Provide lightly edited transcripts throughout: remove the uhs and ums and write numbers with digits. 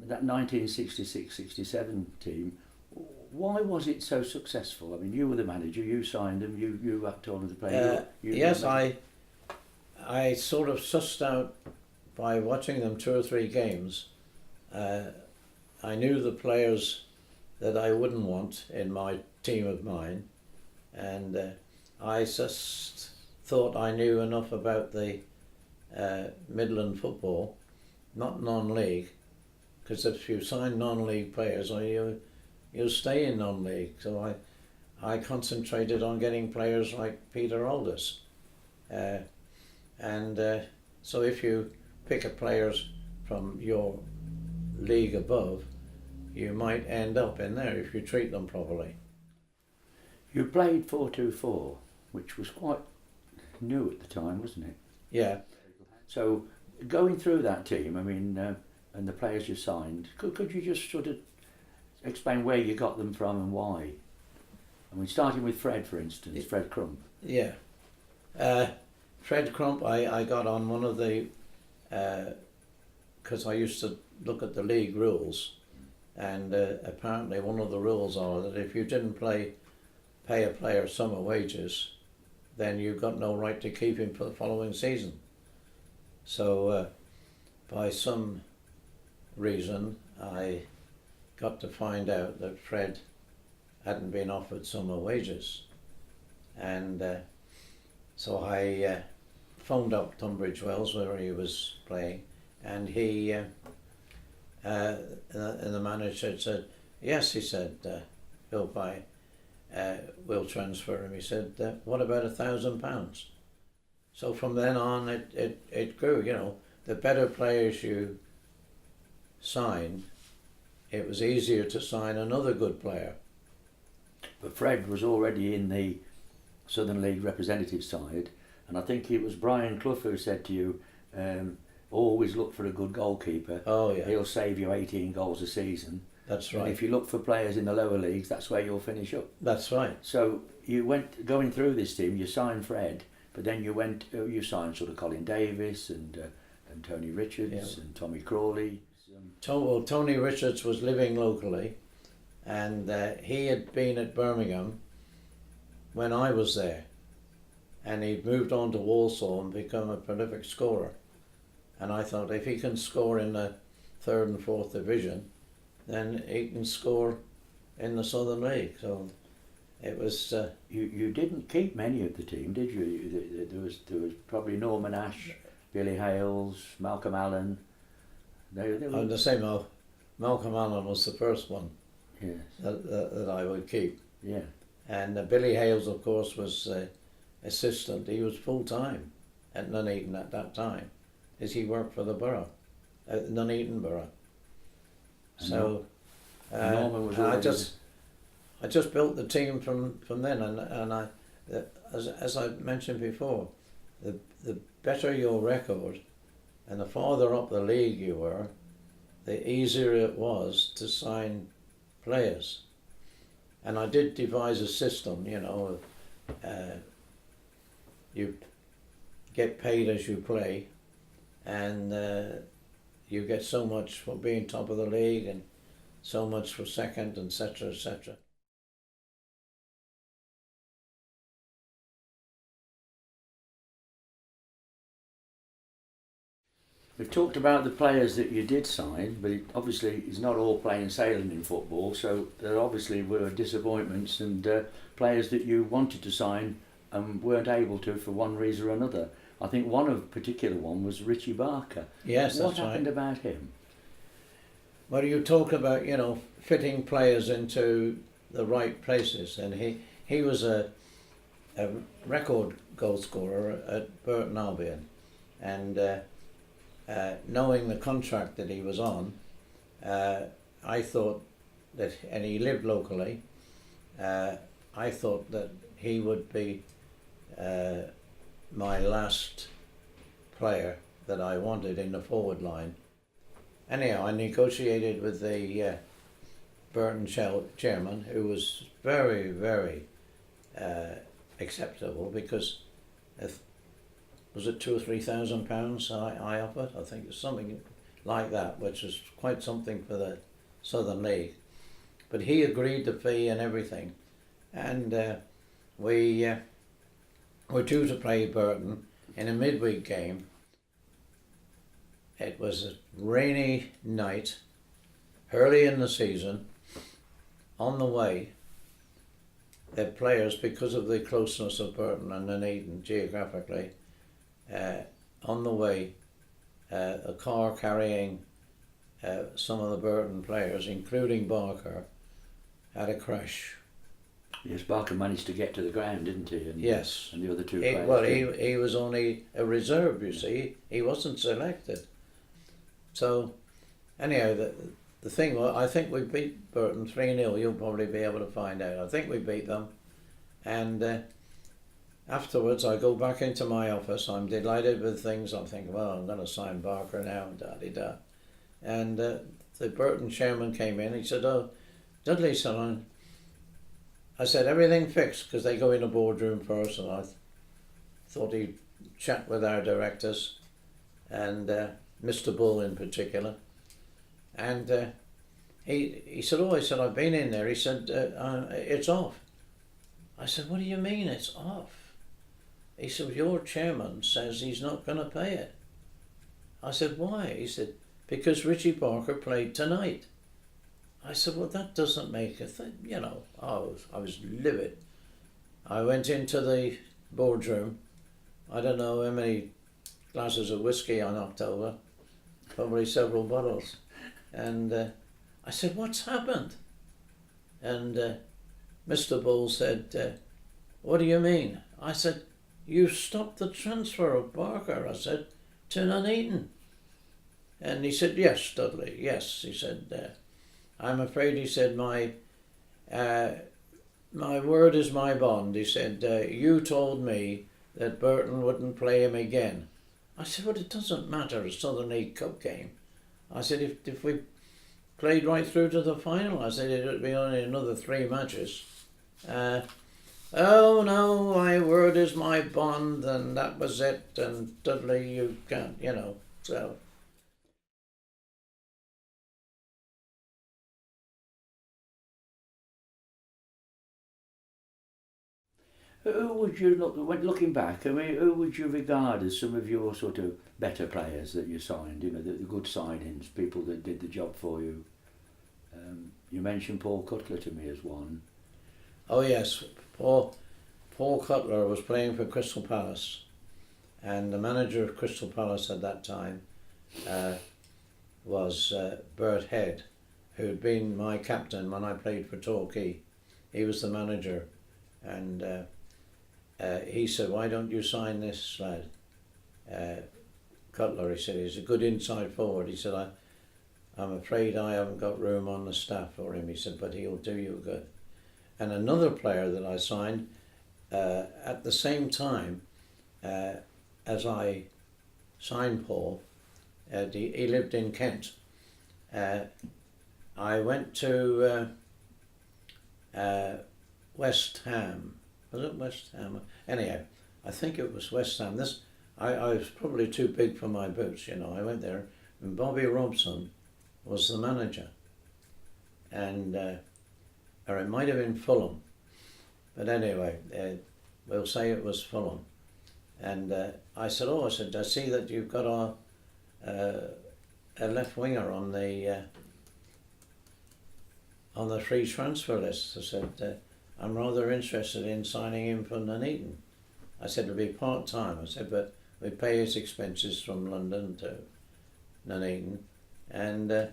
that 1966-67 team, why was it so successful? I mean, you were the manager, you signed them, you told them to play. Yes, I sort of sussed out by watching them 2 or 3 games. I knew the players that I wouldn't want in my team of mine, and I just thought I knew enough about the Midland football, not non-league, because if you sign non-league players, you'll stay in non-league. So I concentrated on getting players like Peter Aldous, so if you pick up players from your league above, you might end up in there if you treat them properly. You played 4-2-4, which was quite new at the time, wasn't it? Yeah. So going through that team, I mean, and the players you signed, could you just sort of explain where you got them from and why? I mean, starting with Fred, for instance, Fred Crump. Yeah. Fred Crump, I got on one of the, because I used to look at the league rules, and apparently one of the rules are that if you didn't pay a player summer wages, then you got no right to keep him for the following season. So by some reason I got to find out that Fred hadn't been offered summer wages, and so I phoned up Tunbridge Wells where he was playing, and he and the manager said yes. He said we'll transfer him. He said what about £1,000? So from then on it grew. You know, the better players you signed, it was easier to sign another good player. But Fred was already in the Southern League representative side, and I think it was Brian Clough who said to you, always look for a good goalkeeper. Oh yeah. He'll save you 18 goals a season. That's right. And if you look for players in the lower leagues, that's where you'll finish up. That's right. So you going through this team, you signed Fred, but then you signed sort of Colin Davis and Tony Richards and Tommy Crawley. Well, Tony Richards was living locally, and he had been at Birmingham when I was there, and he'd moved on to Walsall and become a prolific scorer. And I thought if he can score in the 3rd and 4th division, then he can score in the Southern League. So it was. You didn't keep many of the team, did you? There was probably Norman Ash, Billy Hales, Malcolm Allen. They were... I'm the same. Malcolm Allen was the first one. Yes. That I would keep. Yeah. And Billy Hales, of course, was assistant. He was full time at Nuneaton at that time, as he worked for the borough, Nuneaton Borough. So Norman was I just built the team from then, and I, as I mentioned before, the better your record, and the farther up the league you were, the easier it was to sign players. And I did devise a system, you know, you get paid as you play, and you get so much for being top of the league and so much for second, etc., etc. We've talked about the players that you did sign, but obviously it's not all plain sailing in football, so there obviously were disappointments and players that you wanted to sign and weren't able to for one reason or another. I think one particular one was Richie Barker. Yes, what happened about him? Well, you talk about, you know, fitting players into the right places, and he was a record goal scorer at Burton Albion, and knowing the contract that he was on, I thought that, and he lived locally, I thought that he would be my last player that I wanted in the forward line. Anyhow, I negotiated with the Burton chairman, who was very, very acceptable, because was it £2,000 or £3,000 I offered? I think it was something like that, which was quite something for the Southern League. But he agreed the fee and everything, and we were due to play Burton in a midweek game. It was a rainy night, early in the season. On the way, the players, because of the closeness of Burton and Nuneaton geographically, on the way, a car carrying some of the Burton players, including Barker, had a crash. Yes, Barker managed to get to the ground, didn't he? And, Yes. And the other two He, players well, didn't. he was only a reserve, you see. He wasn't selected. So, anyhow, the thing was, I think we beat Burton 3-0. You'll probably be able to find out. I think we beat them. And afterwards, I go back into my office. I'm delighted with things. I'm thinking, well, I'm going to sign Barker now, da-de-da. And the Burton chairman came in. He said, oh, Dudley, son, I said, everything fixed, because they go in the boardroom first, and I thought he'd chat with our directors, and Mr. Bull in particular. And he said, oh, I said, I've been in there. He said, it's off. I said, what do you mean it's off? He said, your chairman says he's not going to pay it. I said, why? He said, because Richie Barker played tonight. I said, well, that doesn't make a thing, you know. I was livid. I went into the boardroom. I don't know how many glasses of whiskey I knocked over, probably several bottles. And I said, what's happened? And Mr. Bull said, what do you mean? I said, you stopped the transfer of Barker, I said, to Nuneaton. And he said, yes, Dudley, yes. He said, I'm afraid, he said, my word is my bond. He said, you told me that Burton wouldn't play him again. I said, well, it doesn't matter, a Southern League Cup game. I said, if we played right through to the final, I said, it would be only another 3 matches. Oh, no, my word is my bond, and that was it, and Dudley, you can't, you know, so... Who would you look, when looking back, I mean, who would you regard as some of your sort of better players that you signed, you know, the good signings, people that did the job for you? You mentioned Paul Cutler to me as one. Oh yes, Paul Cutler was playing for Crystal Palace, and the manager of Crystal Palace at that time was Bert Head, who'd been my captain when I played for Torquay. He was the manager, and he said, why don't you sign this lad? Cutler, he said, he's a good inside forward. He said, I'm afraid I haven't got room on the staff for him. He said, but he'll do you good. And another player that I signed at the same time as I signed Paul, he lived in Kent. I went to West Ham. Was it West Ham? Anyhow, I think it was West Ham. I was probably too big for my boots, you know. I went there, and Bobby Robson was the manager. And, or it might have been Fulham. But anyway, we'll say it was Fulham. And I said, I see that you've got a left winger on the free transfer list. I said, I'm rather interested in signing him from Nuneaton. I said, it'll be part-time. I said, but we pay his expenses from London to Nuneaton. And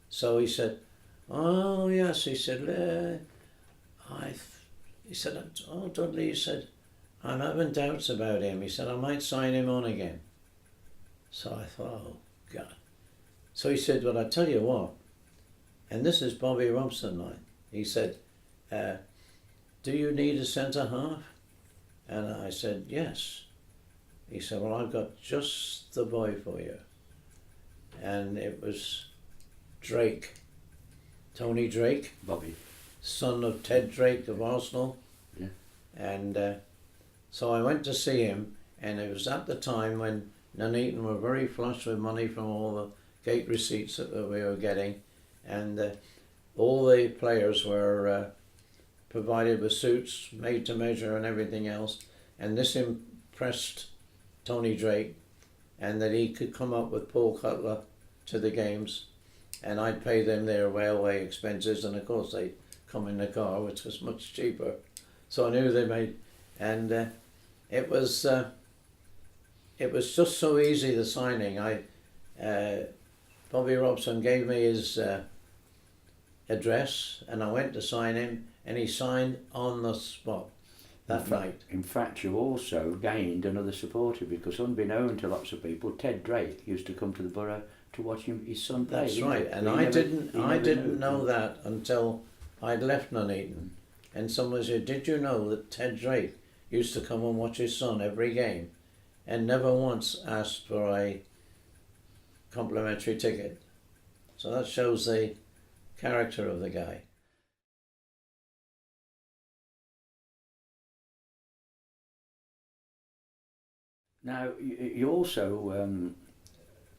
so he said, oh yes, he said, he said, oh Dudley, he said, I'm having doubts about him. He said, I might sign him on again. So I thought, oh God. So he said, well, I tell you what, and this is Bobby Robson line. He said, do you need a centre half? And I said, yes. He said, well, I've got just the boy for you. And it was Drake, Tony Drake, Bobby. son of Ted Drake of Arsenal. Yeah. And so I went to see him, and it was at the time when Nuneaton were very flush with money from all the gate receipts that we were getting, and all the players were provided with suits made to measure and everything else, and this impressed Tony Drake, and that he could come up with Paul Cutler to the games, and I'd pay them their railway expenses, and of course they come in the car, which was much cheaper. So I knew they made, and it was just so easy, the signing. Bobby Robson gave me his address, and I went to sign him, and he signed on the spot that night. In fact, you also gained another supporter, because unbeknown to lots of people, Ted Drake used to come to the Borough to watch his son play. That's right, and I didn't know that until I'd left Nuneaton, and somebody said, "Did you know that Ted Drake used to come and watch his son every game, and never once asked for a complimentary ticket?" So that shows the character of the guy. Now, you also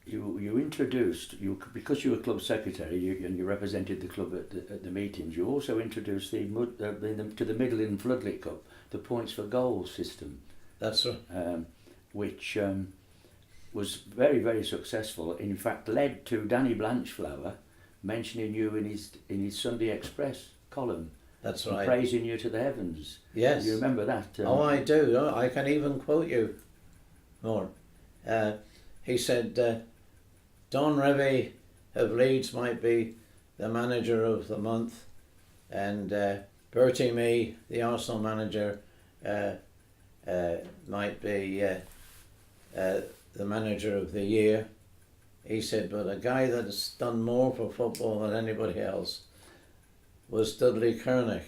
you introduced, because you were club secretary and you represented the club at the meetings. You also introduced to the Midland Floodlit Cup the points for goals system. That's right. Which was very, very successful. In fact, led to Danny Blanchflower mentioning you in his Sunday Express column. That's right. Praising you to the heavens. Yes. You remember that? Oh, I do. I can even quote you more. He said, Don Revie of Leeds might be the manager of the month, and Bertie Mee, the Arsenal manager, might be the manager of the year. He said, but a guy that's done more for football than anybody else was Dudley Kernick,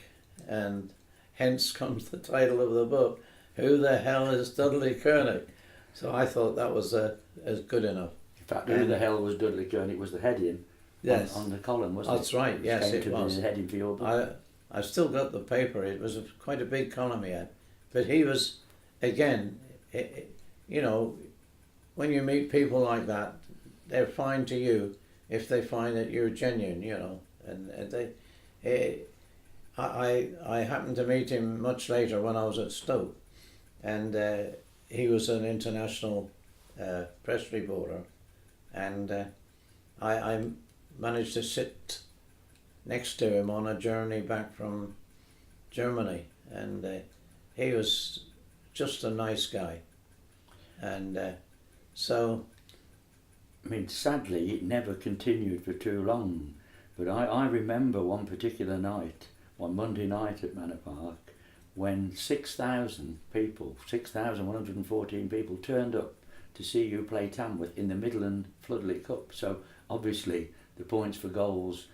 and hence comes the title of the book, Who the Hell is Dudley Kernick? So I thought that was as good enough. In fact, who the hell was Dudley Kernick was the heading on the column, wasn't it? That's right, yes, it was. The heading for your book. I've still got the paper. It was quite a big column he had. But he was, again, you know, when you meet people like that, they're fine to you if they find that you're genuine, you know. And I happened to meet him much later when I was at Stoke, and he was an international press reporter, and I managed to sit next to him on a journey back from Germany, and he was just a nice guy, and so. I mean, sadly, it never continued for too long, but I remember one particular night, one Monday night at Manor Park, when 6,000 people, 6,114 people turned up to see you play Tamworth in the Midland Floodlit Cup. So obviously the points for goals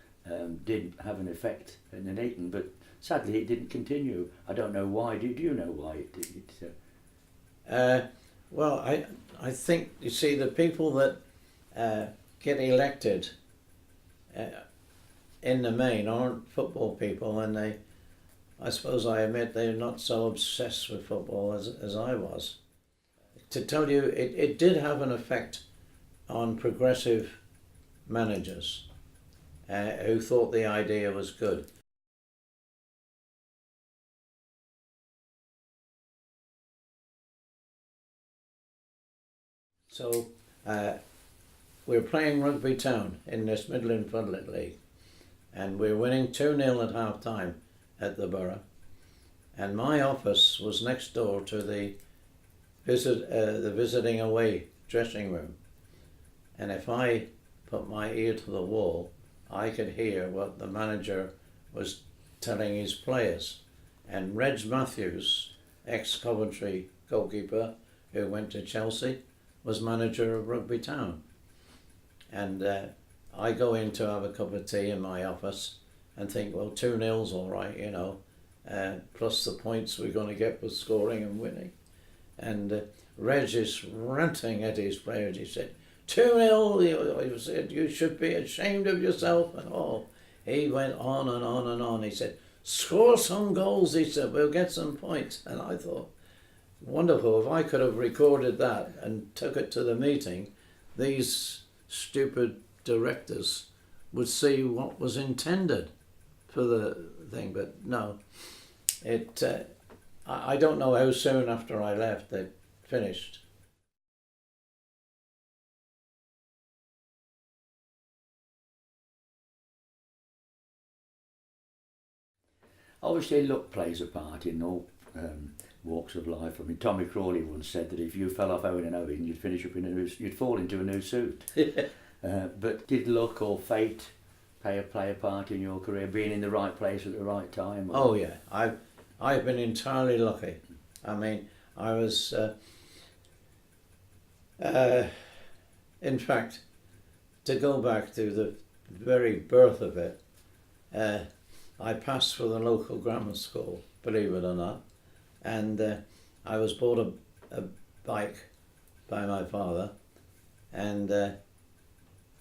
did have an effect in Nuneaton, but sadly it didn't continue. I don't know why. Do you know why it did? Well, I think, you see, the people that get elected in the main aren't football people, and I suppose I admit they're not so obsessed with football as I was. To tell you, it did have an effect on progressive managers who thought the idea was good. So we're playing Rugby Town in this Midland Floodlit League, and we're winning 2-0 at half time at the Borough, and my office was next door to the visiting away dressing room, and if I put my ear to the wall, I could hear what the manager was telling his players. And Reg Matthews, ex-Coventry goalkeeper who went to Chelsea, was manager of Rugby Town, and I go in to have a cup of tea in my office and think, well, 2-0's all right, you know, plus the points we're going to get for scoring and winning. And Reg is ranting at his players. He said, 2-0, he said, you should be ashamed of yourself and all. He went on and on and on. He said, score some goals, he said, we'll get some points. And I thought, wonderful, if I could have recorded that and took it to the meeting, these stupid directors would see what was intended for the thing, but no, I don't know how soon after I left they finished. Obviously, luck plays a part in all walks of life. I mean, Tommy Crawley once said that if you fell off Owen and Owen, you'd finish up in you'd fall into a new suit. But did luck or fate play a part in your career, being in the right place at the right time? Or? Oh yeah, I've been entirely lucky. I mean, I was, in fact, to go back to the very birth of it, I passed for the local grammar school, believe it or not, and I was bought a bike by my father, and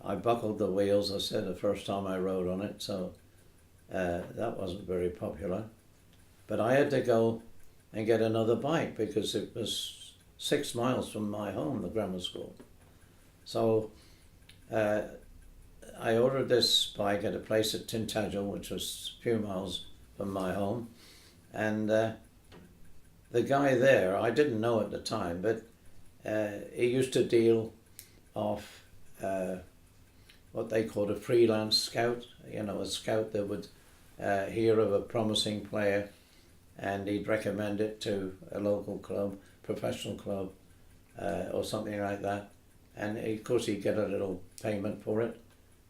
I buckled the wheels, I said, the first time I rode on it, so that wasn't very popular. But I had to go and get another bike because it was 6 miles from my home, the grammar school. So I ordered this bike at a place at Tintagel, which was a few miles from my home, and the guy there, I didn't know at the time, but he used to deal off what they called a freelance scout, you know, a scout that would hear of a promising player and he'd recommend it to a local club, professional club, or something like that. And of course he'd get a little payment for it.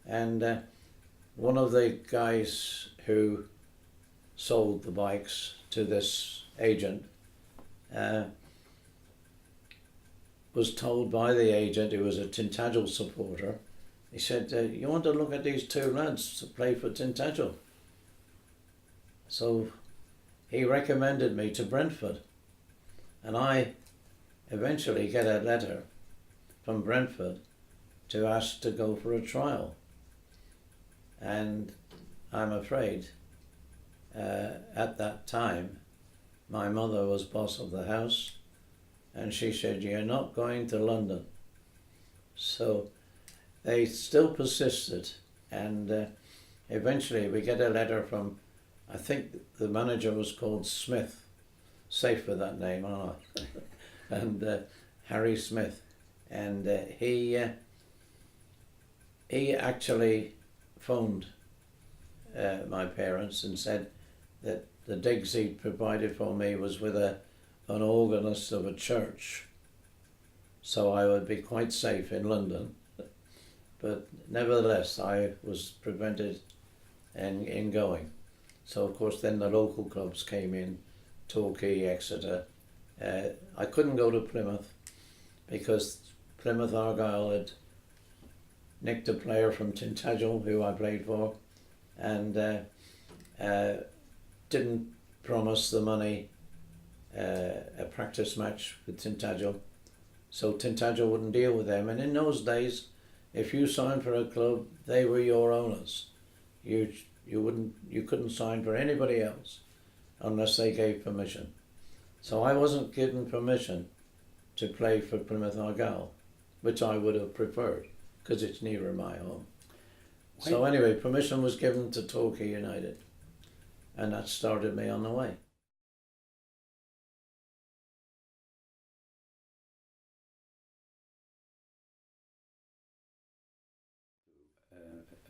And one of the guys who sold the bikes to this agent was told by the agent, who was a Tintagel supporter, he said, you want to look at these two lads to play for Tintagel? So he recommended me to Brentford, and I eventually get a letter from Brentford to ask to go for a trial. And I'm afraid at that time my mother was boss of the house, and she said, you're not going to London. So they still persisted, and eventually we get a letter from, I think the manager was called Smith, safe with that name, aren't I? And Harry Smith, and he actually phoned my parents and said that the digs he'd provided for me was with an organist of a church, so I would be quite safe in London. But nevertheless, I was prevented in going. So of course then the local clubs came in, Torquay, Exeter. I couldn't go to Plymouth because Plymouth Argyle had nicked a player from Tintagel who I played for, and didn't promise the money a practice match with Tintagel. So Tintagel wouldn't deal with them, and in those days, if you signed for a club, they were your owners. You couldn't sign for anybody else unless they gave permission. So I wasn't given permission to play for Plymouth Argyle, which I would have preferred because it's nearer my home. So anyway, permission was given to Torquay United, and that started me on the way.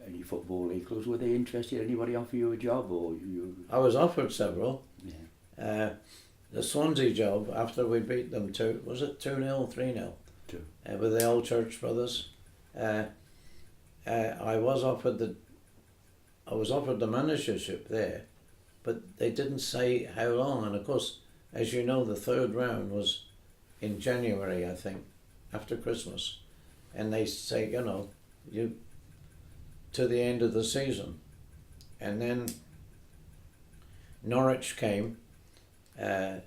Any football league clubs, were they interested? Anybody offer you a job, or you? I was offered several. Yeah. The Swansea job, after we beat them 2-0, 3-0? 2. With the Old Church brothers. I was offered the managership there, but they didn't say how long. And of course, as you know, the third round was in January, I think, after Christmas, and they say, you know, you to the end of the season. And then Norwich came, and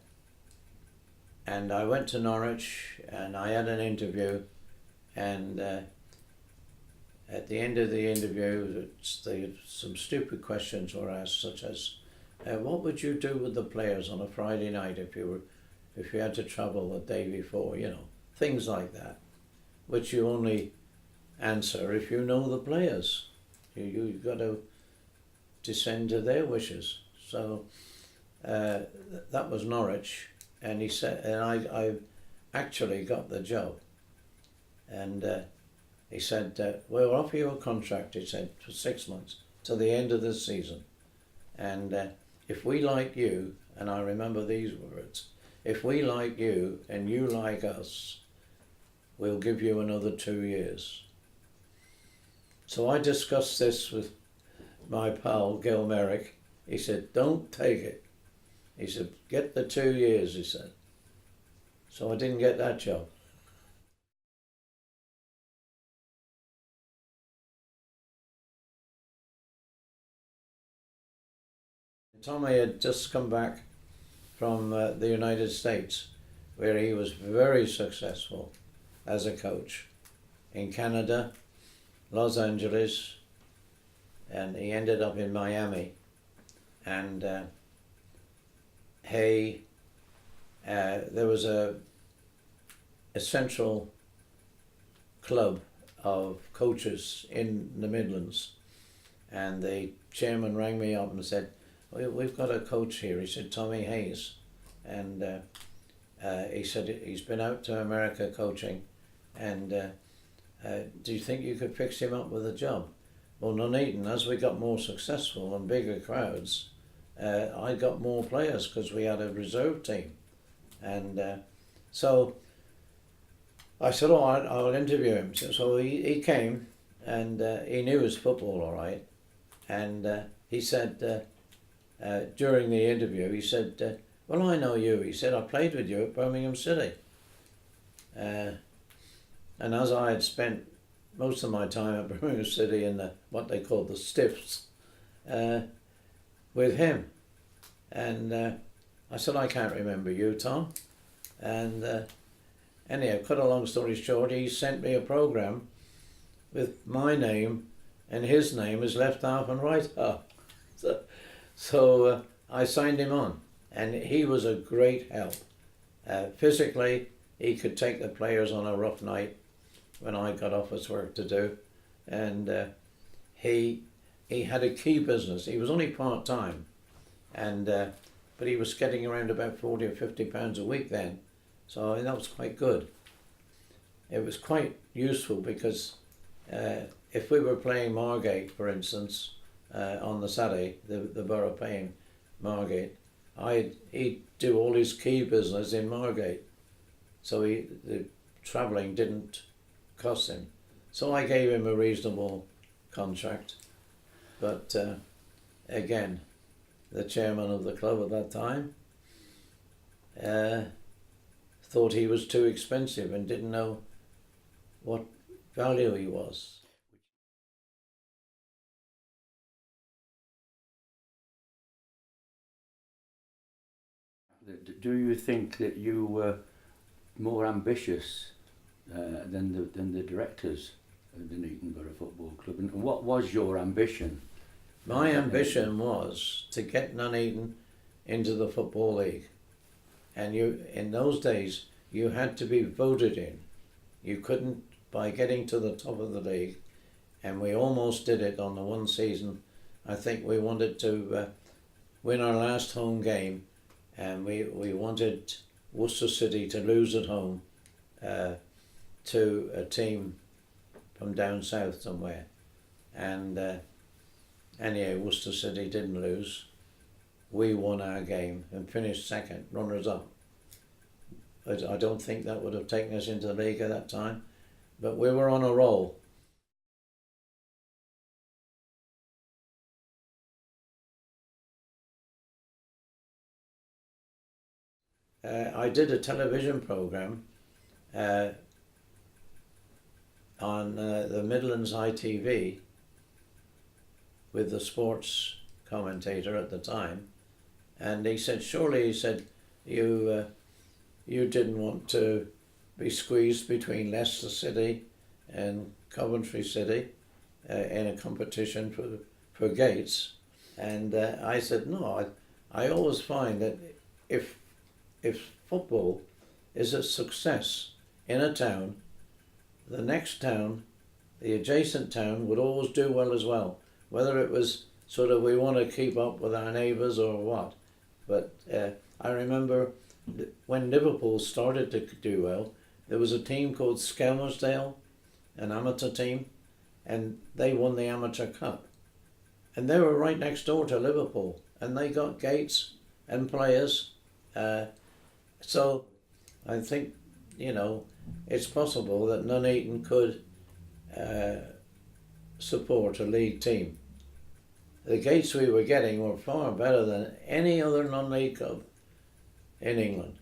I went to Norwich and I had an interview, and at the end of the interview some stupid questions were asked, such as what would you do with the players on a Friday night if you had to travel the day before, you know, things like that, which you only answer if you know the players. You've got to descend to their wishes. So that was Norwich, and he said, and I actually got the job. And he said, we'll offer you a contract, he said, for 6 months, to the end of the season. And if we like you, and I remember these words, if we like you and you like us, we'll give you another 2 years. So I discussed this with my pal, Gil Merrick. He said, don't take it. He said, get the 2 years, he said. So I didn't get that job. Tommy had just come back from the United States, where he was very successful as a coach in Canada, Los Angeles, and he ended up in Miami. And there was a central club of coaches in the Midlands, and the chairman rang me up and said, we've got a coach here. He said, Tommy Hayes, and he said he's been out to America coaching, and do you think you could fix him up with a job? Well, Nuneaton, as we got more successful and bigger crowds, I got more players because we had a reserve team, and so I said, oh, I'll interview him. So he came, and he knew his football all right, and he said, during the interview, he said, well, I know you. He said, I played with you at Birmingham City. And as I had spent most of my time at Birmingham City in what they called the stiffs, with him. And I said, I can't remember you, Tom. And anyhow, cut a long story short, he sent me a programme with my name and his name as left half and right half. So I signed him on, and he was a great help. Physically, he could take the players on a rough night when I got office work to do, and he had a key business. He was only part-time, and but he was getting around about 40 or 50 pounds a week then, so that was quite good. It was quite useful because if we were playing Margate, for instance, on the Saturday, the borough paying Margate, he'd do all his key business in Margate, so the travelling didn't cost him. So I gave him a reasonable contract, but again, the chairman of the club at that time thought he was too expensive and didn't know what value he was. Do you think that you were more ambitious than the directors of the Nuneaton Borough Football Club? And what was your ambition? My ambition was to get Nuneaton into the Football League. And in those days, you had to be voted in. You couldn't, by getting to the top of the league, and we almost did it on the one season. I think we wanted to win our last home game, and we wanted Worcester City to lose at home to a team from down south somewhere. And anyhow, Worcester City didn't lose. We won our game and finished second, runners up. I don't think that would have taken us into the league at that time, but we were on a roll. I did a television programme on the Midlands ITV with the sports commentator at the time, and he said, surely, he said, you didn't want to be squeezed between Leicester City and Coventry City in a competition for gates. And I said, no, I always find that if football is a success in a town, the next town the adjacent town would always do well as well, whether it was sort of we want to keep up with our neighbours or what. But I remember when Liverpool started to do well, there was a team called Skelmersdale, an amateur team, and they won the Amateur Cup. And they were right next door to Liverpool, and they got gates and players. So I think, you know, it's possible that Nuneaton could support a league team. The gates we were getting were far better than any other non-league club in England.